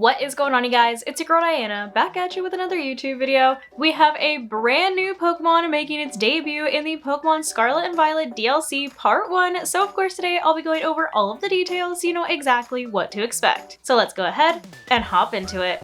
What is going on, you guys? It's your girl Diana, back at you with another YouTube video. We have a brand new Pokemon making its debut in the Pokemon Scarlet and Violet DLC Part 1. So of course today I'll be going over all of the details so you know exactly what to expect. So let's go ahead and hop into it.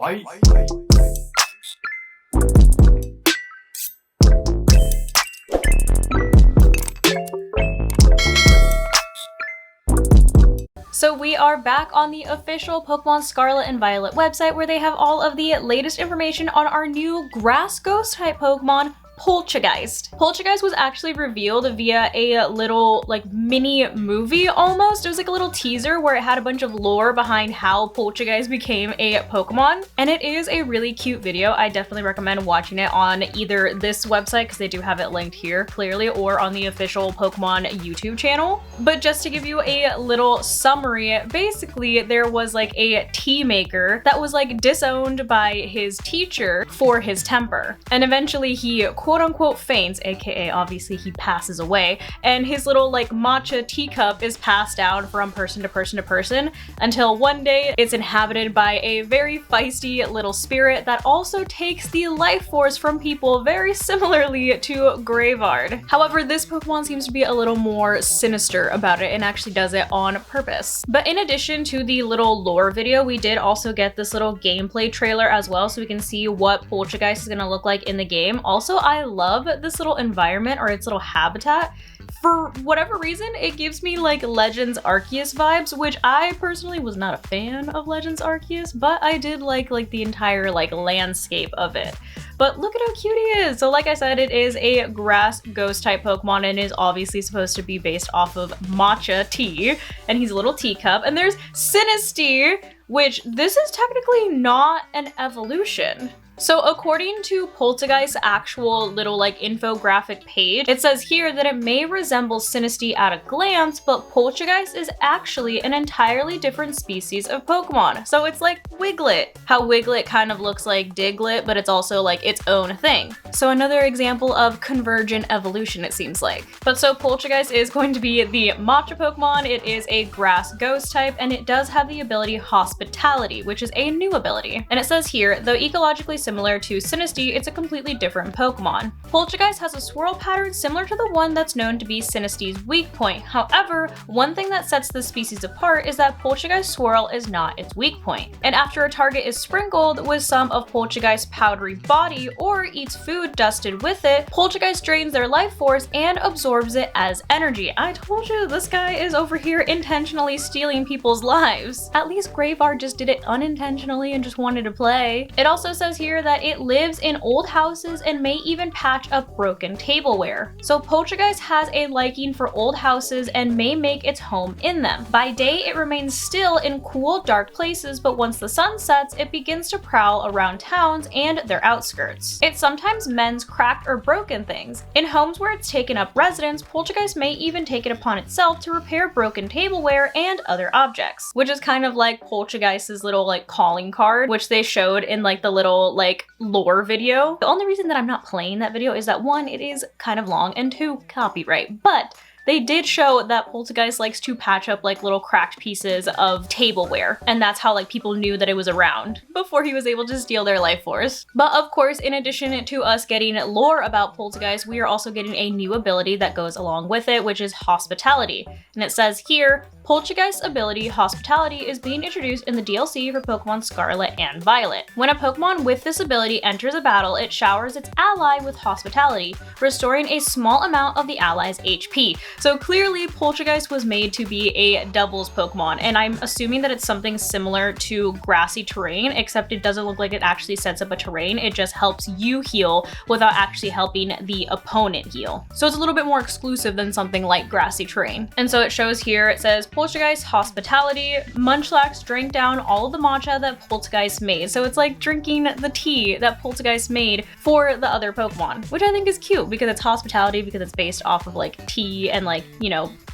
So we are back on the official Pokemon Scarlet and Violet website where they have all of the latest information on our new grass ghost type Pokemon, Poltchageist. Poltchageist was actually revealed via a little mini movie almost. It was like a little teaser where it had a bunch of lore behind how Poltchageist became a Pokemon. And it is a really cute video. I definitely recommend watching it on either this website, because they do have it linked here clearly, or on the official Pokemon YouTube channel. But just to give you a little summary, basically there was like a tea maker that was disowned by his teacher for his temper. And eventually he quote unquote faints, aka obviously he passes away, and his little matcha teacup is passed down from person to person to person until one day it's inhabited by a very feisty little spirit that also takes the life force from people, very similarly to Graveyard. However, this Pokemon seems to be a little more sinister about it and actually does it on purpose. But in addition to the little lore video, we did also get this little gameplay trailer as well, so we can see what Poltchageist is going to look like in the game. Also, I love this little environment, or its little habitat. For whatever reason, it gives me Legends Arceus vibes, which I personally was not a fan of Legends Arceus, but I did like the entire landscape of it. But look at how cute he is! So like I said, it is a grass ghost type Pokemon and is obviously supposed to be based off of matcha tea, and he's a little teacup. And there's Sinistea, which this is technically not an evolution. So according to Poltchageist's actual little infographic page, it says here that it may resemble Sinistea at a glance, but Poltchageist is actually an entirely different species of Pokemon. So it's like Wiglet. How Wiglet kind of looks like Diglett, but it's also its own thing. So another example of convergent evolution, it seems like. But so Poltchageist is going to be the matcha Pokemon. It is a grass ghost type, and it does have the ability Hospitality, which is a new ability. And it says here, though ecologically similar to Sinistea, it's a completely different Pokemon. Poltchageist has a swirl pattern similar to the one that's known to be Sinestea's weak point. However, one thing that sets this species apart is that Poltchageist swirl is not its weak point. And after a target is sprinkled with some of Poltchageist's powdery body or eats food dusted with it, Poltchageist drains their life force and absorbs it as energy. I told you this guy is over here intentionally stealing people's lives. At least Graveyard just did it unintentionally and just wanted to play. It also says here that it lives in old houses and may even patch up broken tableware. So Poltchageist has a liking for old houses and may make its home in them. By day, it remains still in cool, dark places, but once the sun sets, it begins to prowl around towns and their outskirts. It sometimes mends cracked or broken things. In homes where it's taken up residence, Poltchageist may even take it upon itself to repair broken tableware and other objects, which is kind of like Poltchageist's little calling card, which they showed in the little lore video. The only reason that I'm not playing that video is that one, it is kind of long, and two, copyright. But they did show that Poltchageist likes to patch up little cracked pieces of tableware, and that's how people knew that it was around before he was able to steal their life force. But of course, in addition to us getting lore about Poltchageist, we are also getting a new ability that goes along with it, which is Hospitality. And it says here, Poltchageist's ability, Hospitality, is being introduced in the DLC for Pokemon Scarlet and Violet. When a Pokemon with this ability enters a battle, it showers its ally with Hospitality, restoring a small amount of the ally's HP. So clearly, Poltchageist was made to be a doubles Pokemon, and I'm assuming that it's something similar to grassy terrain, except it doesn't look like it actually sets up a terrain. It just helps you heal without actually helping the opponent heal. So it's a little bit more exclusive than something like grassy terrain. And so it shows here, it says, Poltchageist Hospitality, Munchlax drank down all of the matcha that Poltchageist made. So it's like drinking the tea that Poltchageist made for the other Pokemon, which I think is cute because it's hospitality, because it's based off of tea and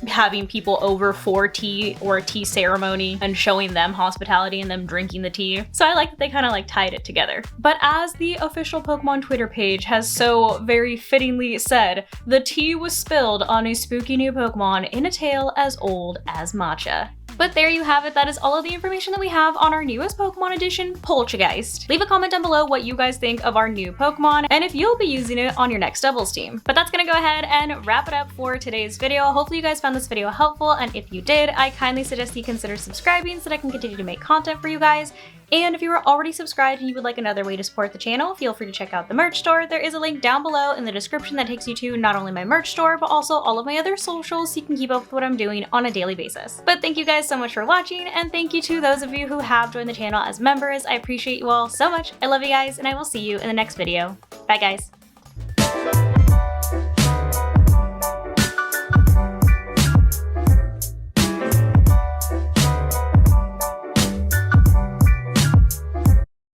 having people over for tea or a tea ceremony and showing them hospitality and them drinking the tea. So I like that they kind of tied it together. But as the official Pokemon Twitter page has so very fittingly said, the tea was spilled on a spooky new Pokemon in a tale as old as matcha. But there you have it, that is all of the information that we have on our newest Pokemon edition, Poltchageist. Leave a comment down below what you guys think of our new Pokemon and if you'll be using it on your next doubles team. But that's gonna go ahead and wrap it up for today's video. Hopefully you guys found this video helpful, and if you did, I kindly suggest you consider subscribing so that I can continue to make content for you guys. And if you are already subscribed and you would like another way to support the channel, feel free to check out the merch store. There is a link down below in the description that takes you to not only my merch store, but also all of my other socials so you can keep up with what I'm doing on a daily basis. But thank you guys so much for watching, and thank you to those of you who have joined the channel as members. I appreciate you all so much. I love you guys, and I will see you in the next video. Bye guys.